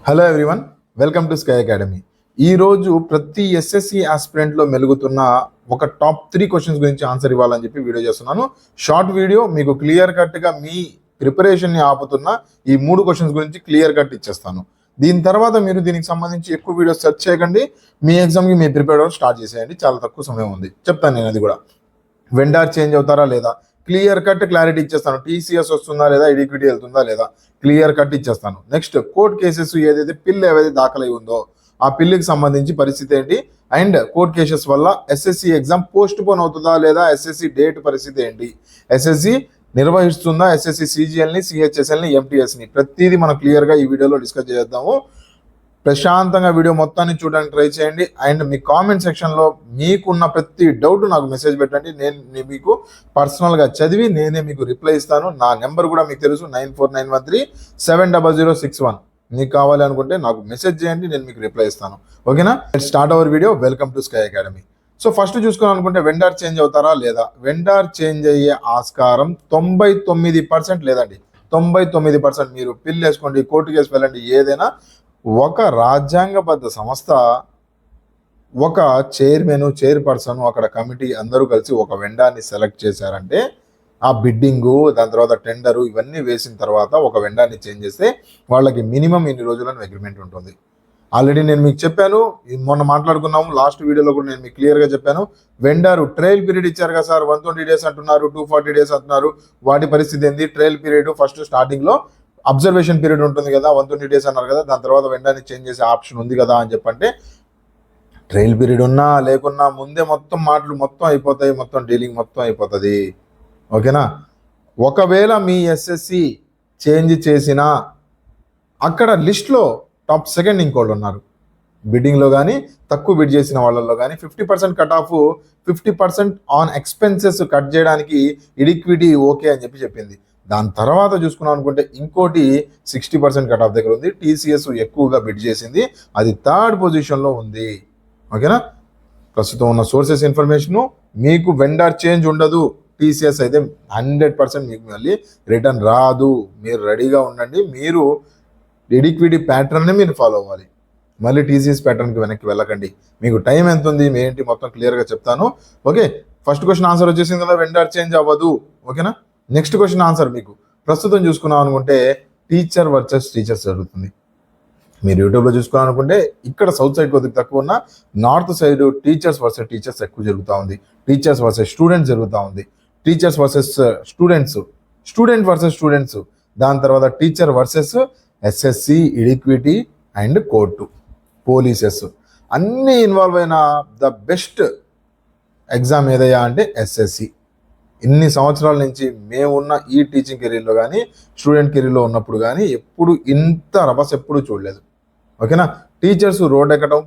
Hello everyone, welcome to sky academy. ఈరోజు ప్రతి SSC ఆస్పిరెంట్లో మెలుగుతున్న ఒక టాప్ 3 క్వశ్చన్స్ గురించి ఆన్సర్ ఇవ్వాలని చెప్పి వీడియో చేస్తున్నాను. షార్ట్ వీడియో, మీకు క్లియర్ కట్గా మీ ప్రిపరేషన్ని ఆపుతున్న ఈ 3 క్వశ్చన్స్ గురించి క్లియర్ కట్ ఇచ్చేస్తాను. దీని తర్వాత మీరు దీనికి సంబంధించి ఎక్కువ వీడియోస్ సెర్చ్ చేయకండి, మీ ఎగ్జామ్కి మీ ప్రిపేర్ అవ్వడం స్టార్ట్ చేసేయండి. చాలా తక్కువ సమయం ఉంది, చెప్తాను నేను అది కూడా. వెండార్ చేంజ్ అవుతారా లేదా, క్లియర్ కట్ క్లారిటీ ఇచ్చేస్తాను. టీసీఎస్ వస్తుందా లేదా, ఈక్విటీ వెళ్తుందా లేదా, క్లియర్ కట్ ఇచ్చేస్తాను. నెక్స్ట్ కోర్ట్ కేసెస్ ఏదైతే పిల్ ఏదైతే దాఖలై ఉందో ఆ పిల్లికి సంబంధించి పరిస్థితి ఏంటి, అండ్ కోర్ట్ కేసెస్ వల్ల ఎస్ఎస్సి ఎగ్జామ్ పోస్ట్ పోన్ అవుతుందా లేదా, ఎస్ఎస్సి డేట్ పరిస్థితి ఏంటి, ఎస్ఎస్సి నిర్వహిస్తుందా ఎస్ఎస్సి సిజిఎల్ని, సిహెచ్ఎస్ఎల్ని, ఎంటీఎస్ని, ప్రతిదీ మనం క్లియర్గా ఈ వీడియోలో డిస్కస్ చేద్దాము. ప్రశాంతంగా వీడియో మొత్తాన్ని చూడడానికి ట్రై చేయండి. అండ్ మీ కామెంట్ సెక్షన్లో మీకున్న ప్రతి డౌట్ నాకు మెసేజ్ పెట్టండి. నేను మీకు పర్సనల్గా చదివి నేనే మీకు రిప్లై ఇస్తాను. నా నెంబర్ కూడా మీకు తెలుసు, 9491370061. మీకు కావాలి అనుకుంటే నాకు మెసేజ్ చేయండి, నేను మీకు రిప్లై ఇస్తాను. ఓకేనా? Start our video. Welcome to sky academy. So first చూసుకున్నాను అనుకుంటే వెండార్ చేంజ్ అవుతారా లేదా, వెండార్ చేంజ్ అయ్యే ఆస్కారం 99% లేదండి. 99% మీరు పిల్ వేసుకోండి, కోర్టు కేసు వెళ్ళండి, ఏదైనా ఒక రాజ్యాంగబద్ధ సంస్థ, ఒక చైర్మన్, చైర్పర్సన్, అక్కడ కమిటీ అందరూ కలిసి ఒక వెండార్ని సెలెక్ట్ చేశారంటే ఆ బిడ్డింగు, దాని తర్వాత టెండరు ఇవన్నీ వేసిన తర్వాత ఒక వెండార్ని చేంజ్ చేస్తే వాళ్ళకి మినిమం ఇన్ని రోజులను అగ్రిమెంట్ ఉంటుంది. ఆల్రెడీ నేను మీకు చెప్పాను, మొన్న మాట్లాడుకున్నాము, లాస్ట్ వీడియోలో కూడా నేను మీకు క్లియర్గా చెప్పాను. వెండారు ట్రయల్ పీరియడ్ ఇచ్చారు కదా సార్, 120 days అంటున్నారు, 240 days అంటున్నారు, వాటి పరిస్థితి ఏంది? ట్రయల్ పీరియడ్ ఫస్ట్ స్టార్టింగ్లో అబ్జర్వేషన్ పీరియడ్ ఉంటుంది కదా, 120 days అన్నారు కదా, దాని తర్వాత వెండార్ని చేంజ్ చేసే ఆప్షన్ ఉంది కదా అని చెప్పంటే, ట్రయల్ పీరియడ్ ఉన్నా లేకున్నా ముందే మొత్తం మాటలు మొత్తం అయిపోతాయి, మొత్తం డీలింగ్ మొత్తం అయిపోతుంది. ఓకేనా? ఒకవేళ మీ ఎస్ఎస్సి చేంజ్ చేసినా అక్కడ లిస్ట్లో టాప్ సెకండ్ ఇంకోళ్ళు ఉన్నారు, బిడ్డింగ్లో కానీ తక్కువ బిడ్ చేసిన వాళ్ళల్లో కానీ 50% cut off, 50% on expenses cut చేయడానికి ఇడిక్విటీ ఓకే అని చెప్పింది. దాని తర్వాత చూసుకున్నాం అనుకుంటే ఇంకోటి 60% కట్ ఆఫ్ దగ్గర ఉంది. టీసీఎస్ ఎక్కువగా బిడ్ చేసింది, అది 3rd పొజిషన్లో ఉంది. ఓకేనా? ప్రస్తుతం ఉన్న సోర్సెస్ ఇన్ఫర్మేషను, మీకు వెండార్ చేంజ్ ఉండదు, టీసీఎస్ అయితే 100% మీకు మళ్ళీ రిటర్న్ రాదు. మీరు రెడీగా ఉండండి, మీరు ఎడిక్విటీ ప్యాటర్న్ని మీరు ఫాలో అవ్వాలి. మళ్ళీ టీసీఎస్ ప్యాటర్న్కి వెనక్కి వెళ్ళకండి. మీకు టైం ఎంత ఉంది, ఏంటి మొత్తం క్లియర్గా చెప్తాను. ఓకే, ఫస్ట్ క్వశ్చన్ ఆన్సర్ వచ్చేసింది కదా, వెండార్ చేంజ్ అవ్వదు. ఓకేనా? నెక్స్ట్ క్వశ్చన్ ఆన్సర్ మీకు ప్రస్తుతం చూసుకున్నాం అనుకుంటే టీచర్ వర్సెస్ టీచర్స్ జరుగుతుంది. మీరు యూట్యూబ్లో చూసుకున్నాం అనుకుంటే ఇక్కడ సౌత్ సైడ్ కొద్దిగా తక్కువ ఉన్న, north side teachers versus teachers ఎక్కువ జరుగుతూ ఉంది. టీచర్స్ వర్సెస్ స్టూడెంట్స్ జరుగుతూ ఉంది. Teachers versus students, student versus students, దాని తర్వాత టీచర్ వర్సెస్ ఎస్ఎస్సి, ఇడిక్విటీ అండ్ కోర్టు, పోలీసెస్ అన్నీ ఇన్వాల్వ్ అయిన ద బెస్ట్ ఎగ్జామ్ ఏదయ్యా అంటే ఎస్ఎస్సి. ఇన్ని సంవత్సరాల నుంచి మేమున్న ఈ టీచింగ్ కెరీర్లో కానీ, స్టూడెంట్ కెరీర్లో ఉన్నప్పుడు కానీ ఎప్పుడు ఇంత రభస ఎప్పుడు చూడలేదు. ఓకేనా? టీచర్స్ రోడ్ ఎక్కడం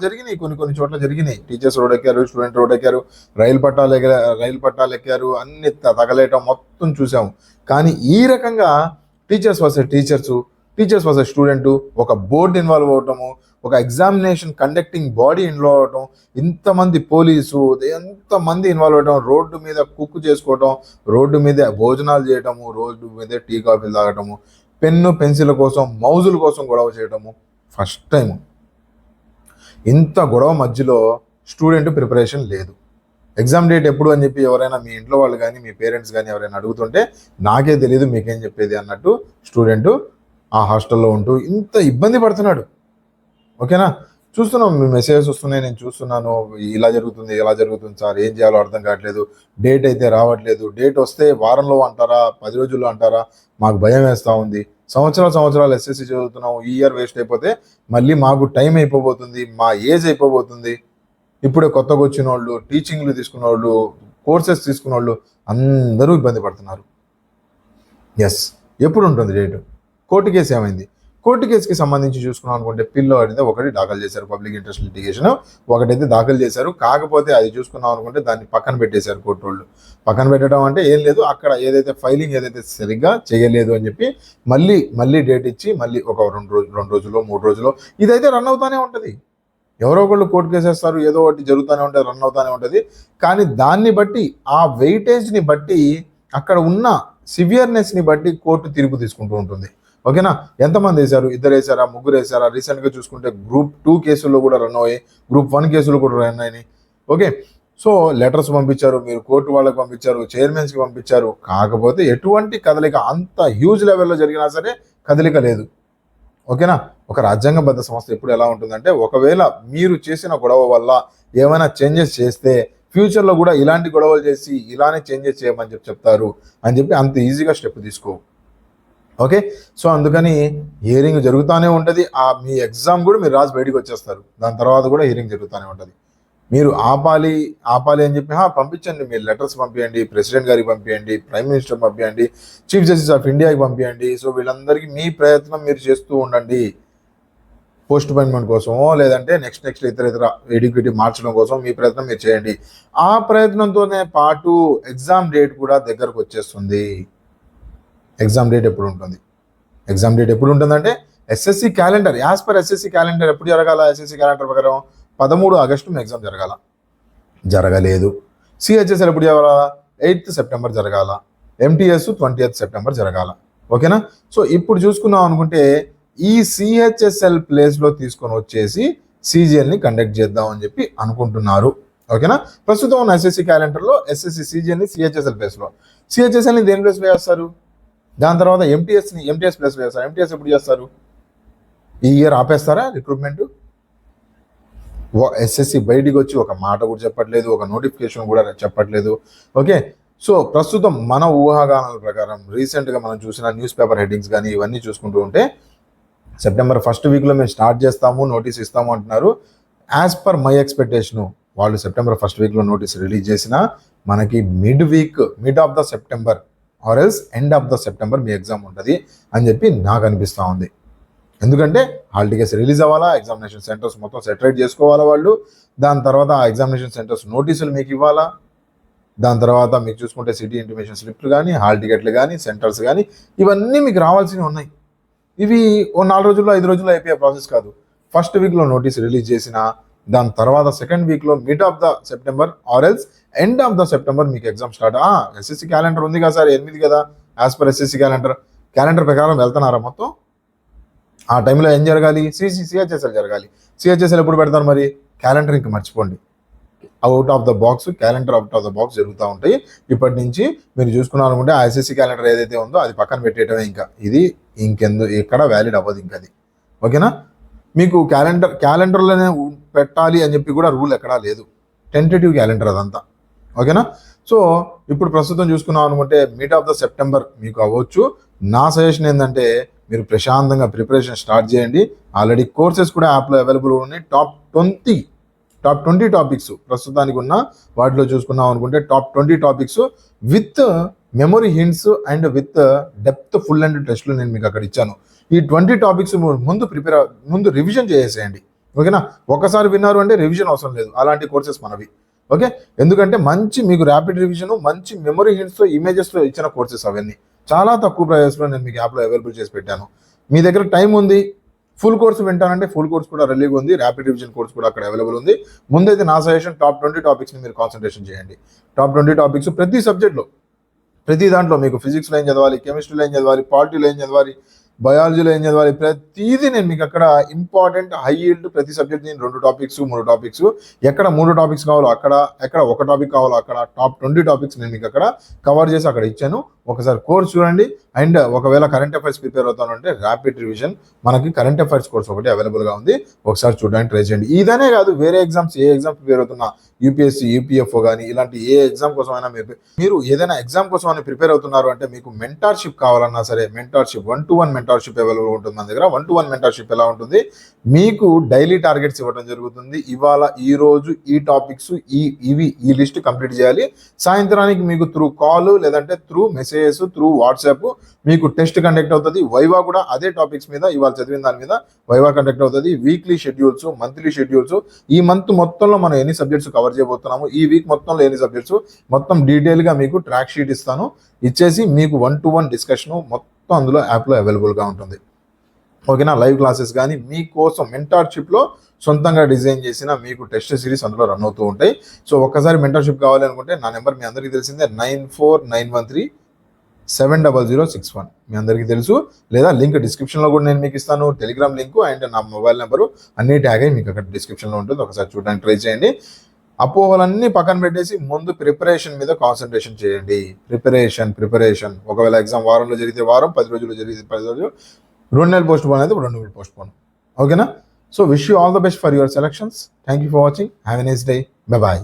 జరిగినాయి, కొన్ని చోట్ల జరిగినాయి. టీచర్స్ రోడ్ ఎక్కారు, స్టూడెంట్ రోడ్ ఎక్కారు, రైలు పట్టాలు ఎక్కారు, అన్ని తగలేయటం మొత్తం చూసాము. కానీ ఈ రకంగా teachers versus teachers versus student, ఒక బోర్డు ఇన్వాల్వ్ అవటము, ఒక ఎగ్జామినేషన్ కండక్టింగ్ బాడీ ఇన్వాల్వ్ అవటం, ఇంతమంది పోలీసు, ఎంతమంది ఇన్వాల్వ్ అవటం, రోడ్డు మీద కుక్ చేసుకోవటం, రోడ్డు మీద భోజనాలు చేయటము, రోడ్డు మీద టీ కాఫీలు తాగటము, పెన్ను పెన్సిల్ కోసం, మౌజుల కోసం గొడవ చేయటము. ఫస్ట్ టైం ఇంత గొడవ మధ్యలో స్టూడెంట్ ప్రిపరేషన్ లేదు. ఎగ్జామ్ డేట్ ఎప్పుడు అని చెప్పి ఎవరైనా మీ ఇంట్లో వాళ్ళు కానీ మీ పేరెంట్స్ కానీ ఎవరైనా అడుగుతుంటే నాకే తెలియదు మీకేం చెప్పేది అన్నట్టు స్టూడెంట్ ఆ హాస్టల్లో ఉంటూ ఇంత ఇబ్బంది పడుతున్నాడు. ఓకేనా? చూస్తున్నాం, మీ మెసేజెస్ వస్తున్నాయి, నేను చూస్తున్నాను, ఇలా జరుగుతుంది సార్, ఏం చేయాలో అర్థం కావట్లేదు, డేట్ అయితే రావట్లేదు, డేట్ వస్తే వారంలో అంటారా, 10 రోజుల్లో అంటారా, మాకు భయం వేస్తూ ఉంది. సంవత్సరాలు ఎస్ఎస్సి చదువుతున్నాం, ఈ ఇయర్ వేస్ట్ అయిపోతే మళ్ళీ మాకు టైం అయిపోబోతుంది, మా ఏజ్ అయిపోబోతుంది. ఇప్పుడే కొత్తగా వచ్చిన వాళ్ళు, టీచింగ్లు తీసుకున్న వాళ్ళు, కోర్సెస్ తీసుకున్న వాళ్ళు అందరూ ఇబ్బంది పడుతున్నారు. ఎస్, ఎప్పుడు ఉంటుంది డేటు? కోర్టు కేసు ఏమైంది? కోర్టు కేసుకి సంబంధించి చూసుకున్నాం అనుకుంటే పిల్లో అనేది ఒకటి దాఖలు చేశారు, పబ్లిక్ ఇంట్రెస్ట్ లిటిగేషన్ ఒకటైతే దాఖలు చేశారు. కాకపోతే అది చూసుకున్నాం అనుకుంటే దాన్ని పక్కన పెట్టేశారు కోర్టు వాళ్ళు. పక్కన పెట్టడం అంటే ఏం లేదు, అక్కడ ఏదైతే ఫైలింగ్ ఏదైతే సరిగ్గా చేయలేదు అని చెప్పి మళ్ళీ డేట్ ఇచ్చి మళ్ళీ ఒక 2 రోజులు 3 రోజులు ఇదైతే రన్ అవుతానే ఉంటుంది. ఎవరో ఒకళ్ళు కోర్టు కేసు వేస్తారు, ఏదో ఒకటి జరుగుతూనే ఉంటుంది, రన్ అవుతూనే ఉంటుంది. కానీ దాన్ని బట్టి, ఆ వెయిటేజ్ని బట్టి, అక్కడ ఉన్న సివియర్నెస్ని బట్టి కోర్టు తీర్పు తీసుకుంటూ ఉంటుంది. ఓకేనా? ఎంతమంది వేశారు? 2 వేశారా, 3 వేశారా? రీసెంట్గా చూసుకుంటే గ్రూప్ 2 కేసుల్లో కూడా రన్ అయ్యాయి, గ్రూప్ 1 కేసులు కూడా రన్ అయినాయి. ఓకే, సో లెటర్స్ పంపించారు, మీరు కోర్టు వాళ్ళకి పంపించారు, చైర్మన్స్కి పంపించారు, కాకపోతే ఎటువంటి కదలిక అంత హ్యూజ్ లెవెల్లో జరిగినా సరే కదలిక లేదు. ఓకేనా? ఒక రాజ్యాంగబద్ధ సంస్థ ఎప్పుడు ఎలా ఉంటుందంటే, ఒకవేళ మీరు చేసిన గొడవ వల్ల ఏమైనా చేంజెస్ చేస్తే ఫ్యూచర్లో కూడా ఇలాంటి గొడవలు చేసి ఇలానే చేంజెస్ చేయమని చెప్తారు అని చెప్పి అంత ఈజీగా స్టెప్ తీసుకో. ఓకే, సో అందుకని హియరింగ్ జరుగుతూనే ఉంటుంది. మీ ఎగ్జామ్ కూడా మీరు రాసి బయటికి వచ్చేస్తారు, దాని తర్వాత కూడా హియరింగ్ జరుగుతూనే ఉంటుంది. మీరు ఆపాలి అని చెప్పి పంపించండి, మీరు లెటర్స్ పంపించండి, ప్రెసిడెంట్ గారికి పంపించండి, ప్రైమ్ మినిస్టర్ పంపించండి, చీఫ్ జస్టిస్ ఆఫ్ ఇండియాకి పంపించండి. సో వీళ్ళందరికీ మీ ప్రయత్నం మీరు చేస్తూ ఉండండి, పోస్ట్ అపాయింట్మెంట్ కోసమో లేదంటే నెక్స్ట్ ఇతర ఎడ్యుకేటివ్ మార్చడం కోసం మీ ప్రయత్నం మీరు చేయండి. ఆ ప్రయత్నంతోనే పాటు ఎగ్జామ్ డేట్ కూడా దగ్గరకు వచ్చేస్తుంది. ఎగ్జామ్ డేట్ ఎప్పుడు ఉంటుంది? ఎగ్జామ్ డేట్ ఎప్పుడు ఉంటుందంటే SSC calendar, as per SSC calendar ఎప్పుడు జరగాల? ఎస్ఎస్సి క్యాలెండర్ ప్రకారం 13 ఆగస్టు మీ ఎగ్జామ్ జరగాల, జరగలేదు. సిహెచ్ఎస్ఎల్ ఎప్పుడు జరగాల? 8th సెప్టెంబర్ జరగాల. ఎంటీఎస్ 20th సెప్టెంబర్ జరగాల. ఓకేనా? సో ఇప్పుడు చూసుకున్నాం అనుకుంటే ఈ సిహెచ్ఎస్ఎల్ ప్లేస్లో తీసుకొని వచ్చేసి సిజిఎల్ని కండక్ట్ చేద్దాం అని చెప్పి అనుకుంటున్నారు. ఓకేనా? ప్రస్తుతం ఉన్న ఎస్ఎస్సి క్యాలెండర్లో ఎస్ఎస్సి సిజిఎల్ని సిహెచ్ఎస్ఎల్ ప్లేస్లో, సిహెచ్ఎస్ఎల్ని దేని ప్లేస్లో చేస్తారు? దాని తర్వాత ఎంటీఎస్ ప్లేస్లో చేస్తారు. ఎంటీఎస్ ఎప్పుడు చేస్తారు? ఈ ఇయర్ ఆపేస్తారా రిక్రూట్మెంట్? ఎస్ఎస్సి బయటికి వచ్చి ఒక మాట కూడా చెప్పట్లేదు, ఒక నోటిఫికేషన్ కూడా చెప్పట్లేదు. ఓకే, సో ప్రస్తుతం మన ఊహాగానాల ప్రకారం రీసెంట్గా మనం చూసిన న్యూస్ పేపర్ హెడ్డింగ్స్ కానీ ఇవన్నీ చూసుకుంటూ ఉంటే సెప్టెంబర్ 1st వీక్లో మేము స్టార్ట్ చేస్తాము, నోటీస్ ఇస్తాము అంటున్నారు. యాజ్ పర్ మై ఎక్స్పెక్టేషను వాళ్ళు సెప్టెంబర్ 1st వీక్లో నోటీస్ రిలీజ్ చేసిన మనకి mid of the September or else end of the September me exam ఉంటుంది అని చెప్పి నాకు అనిపిస్తూ ఉంది. ఎందుకంటే హాల్ టికెట్స్ రిలీజ్ అవ్వాలా, ఎగ్జామినేషన్ సెంటర్స్ మొత్తం సెటరేట్ చేసుకోవాలా వాళ్ళు, దాని తర్వాత ఆ ఎగ్జామినేషన్ సెంటర్స్ నోటీసులు మీకు ఇవ్వాలా, దాని తర్వాత మీకు చూసుకుంటే సిటీ ఇంటిమేషన్ స్లిప్లు కానీ, హాల్ టికెట్లు కానీ, సెంటర్స్ కానీ ఇవన్నీ మీకు రావాల్సినవి ఉన్నాయి. ఇవి ఓ 4 రోజుల్లో 5 రోజుల్లో అయిపోయే ప్రాసెస్ కాదు. 1st వీక్లో నోటీస్ రిలీజ్ చేసిన దాని తర్వాత 2nd వీక్లో mid of the September or else end of the September మీకు ఎగ్జామ్ స్టార్ట్. ఎస్ఎస్సి క్యాలెండర్ ఉంది కదా సార్, 8 కదా, యాజ్ పర్ ఎస్ఎస్సి క్యాలెండర్ ప్రకారం వెళ్తున్నారా మొత్తం? ఆ టైంలో ఏం జరగాలి? సిహెచ్ఎస్ఎల్ జరగాలి. సిహెచ్ఎస్ఎల్ ఎప్పుడు పెడతారు మరి? క్యాలెండర్ ఇంక మర్చిపోండి, calendar out of the box జరుగుతూ ఉంటాయి. ఇప్పటి నుంచి మీరు చూసుకున్నారు అనుకుంటే ఆ ఎస్ఎస్సి క్యాలెండర్ ఏదైతే ఉందో అది పక్కన పెట్టేయటమే. ఇంకా ఇది ఎక్కడ వ్యాలిడ్ అవ్వదు ఇంకా అది. ఓకేనా? మీకు క్యాలెండర్లోనే పెట్టాలి అని చెప్పి కూడా రూల్ ఎక్కడా లేదు, టెంటేటివ్ క్యాలెండర్ అదంతా. ఓకేనా? సో ఇప్పుడు ప్రస్తుతం చూసుకున్నాం అనుకుంటే మిడ్ ఆఫ్ ద సెప్టెంబర్ మీకు అవ్వచ్చు. నా సజెషన్ ఏంటంటే మీరు ప్రశాంతంగా ప్రిపరేషన్ స్టార్ట్ చేయండి. ఆల్రెడీ కోర్సెస్ కూడా యాప్లో అవైలబుల్ ఉన్నాయి. టాప్ 20 టాపిక్స్ ప్రస్తుతానికి ఉన్న వాటిలో చూసుకున్నాం అనుకుంటే top 20 topics with memory hints and with depth full and టెస్ట్లు నేను మీకు అక్కడ ఇచ్చాను. ఈ 20 టాపిక్స్ ముందు రివిజన్ చేసేయండి. ఓకేనా? ఒకసారి విన్నారు అంటే రివిజన్ అవసరం లేదు, అలాంటి కోర్సెస్ మనవి. ఓకే, ఎందుకంటే మంచి మీకు ర్యాపిడ్ రివిజన్, మంచి మెమొరీ హింట్స్తో ఇమేజెస్తో ఇచ్చిన కోర్సెస్ అవన్నీ చాలా తక్కువ ప్రైస్లో నేను మీకు యాప్లో అవైలబుల్ చేసి పెట్టాను. మీ దగ్గర టైం ఉంది, ఫుల్ కోర్స్ వింటానంటే ఫుల్ కోర్స్ కూడా రెడీగా ఉంది, ర్యాపిడ్ రివిజన్ కోర్స్ కూడా అక్కడ అవైలబుల్ ఉంది. ముందైతే నా సజెషన్ టాప్ 20 టాపిక్స్ని మీరు కాన్సన్ట్రేషన్ చేయండి. టాప్ 20 టాపిక్స్ ప్రతి సబ్జెక్ట్లో, ప్రతి దాంట్లో మీకు ఫిజిక్స్లో ఏం చదవాలి, కెమిస్ట్రీలో ఏం చదవాలి, పాలిటీలో ఏం చదవాలి, బయాలజీలో ఏం చదవాలి, ప్రతిదీ నేను మీకు అక్కడ ఇంపార్టెంట్ హై ఈల్డ్ ప్రతి సబ్జెక్ట్ నేను 2 టాపిక్స్ 3 టాపిక్స్, ఎక్కడ 3 టాపిక్స్ కావాలో అక్కడ, ఎక్కడ 1 టాపిక్ కావాలో అక్కడ టాప్ 20 టాపిక్స్ నేను మీకు అక్కడ కవర్ చేసి అక్కడ ఇచ్చాను. ఒకసారి కోర్స్ చూడండి. అండ్ ఒకవేళ కరెంట్ అఫైర్స్ ప్రిపేర్ అవుతానంటే ర్యాపిడ్ రివిజన్ మనకి కరెంట్ అఫైర్స్ కోర్స్ ఒకటి అవైలబుల్గా ఉంది, ఒకసారి చూడడానికి ట్రై చేయండి. ఇదనే కాదు, వేరే ఎగ్జామ్స్ ఏ ఎగ్జామ్ ప్రిపేర్ అవుతున్నా, యూపీఎస్సీ, యూపీఎఫ్ఓ కానీ ఇలాంటి ఏ ఎగ్జామ్ కోసమైనా మీరు ఏదైనా ఎగ్జామ్ కోసం అని ప్రిపేర్ అవుతున్నారు అంటే మీకు మెంటార్షిప్ కావాలన్నా సరే, మెంటార్షిప్ 1-to-1 మెంటార్షిప్ అవైలబుల్ ఉంటుంది మన దగ్గర. 1-to-1 మెంటార్షిప్ ఎలా ఉంటుంది, మీకు డైలీ టార్గెట్స్ ఇవ్వడం జరుగుతుంది. ఇవాళ ఈ రోజు ఈ టాపిక్స్ ఈ లిస్ట్ కంప్లీట్ చేయాలి. సాయంత్రానికి మీకు త్రూ కాల్ లేదంటే త్రూ మెసేజెస్, త్రూ వాట్సాప్ మీకు టెస్ట్ కండక్ట్ అవుతుంది. వైవా కూడా అదే టాపిక్స్ మీద, ఇవాళ చదివిన దాని మీద వైవా కండక్ట్ అవుతుంది. వీక్లీ షెడ్యూల్స్, మంత్లీ షెడ్యూల్స్, ఈ మంత్ మొత్తంలో మనం ఎన్ని సబ్జెక్ట్స్ కవర్ చేయబోతున్నాము, ఈ వీక్ మొత్తంలో ఎన్ని సబ్జెక్ట్స్ మొత్తం డీటెయిల్గా మీకు ట్రాక్ షీట్ ఇస్తాను. ఇచ్చేసి మీకు 1-to-1 డిస్కషన్ మొత్తం అందులో యాప్లో అవైలబుల్గా ఉంటుంది. ఓకేనా? లైవ్ క్లాసెస్ కానీ మీకోసం మెంటార్షిప్లో సొంతంగా డిజైన్ చేసిన మీకు టెస్ట్ సిరీస్ అందులో రన్ అవుతూ ఉంటాయి. సో ఒక్కసారి మెంటార్షిప్ కావాలి అనుకుంటే నా నెంబర్ మీ అందరికీ తెలిసిందే, 949133 70061 మీ అందరికీ తెలుసు. లేదా లింక్ డిస్క్రిప్షన్లో కూడా నేను మీకు ఇస్తాను, టెలిగ్రామ్ లింకు అండ్ నా మొబైల్ నెంబరు అన్నీ ట్యాగ్ అయ్యి మీకు అక్కడ డిస్క్రిప్షన్లో ఉంటుంది. ఒకసారి చూడడానికి ట్రై చేయండి. అపోహలన్నీ పక్కన పెట్టేసి ముందు ప్రిపరేషన్ మీద కాన్సన్ట్రేషన్ చేయండి. ప్రిపరేషన్ ఒకవేళ ఎగ్జామ్ వారంలో జరిగితే వారం, 10 రోజులు జరిగితే 10 రోజులు, 2 నెలలు పోస్ట్ పోన్ అయితే 2 నెలలు పోస్ట్ పోన్. ఓకేనా? So wish you all the best for your selections. Thank you for watching. Have a nice day. Bye bye.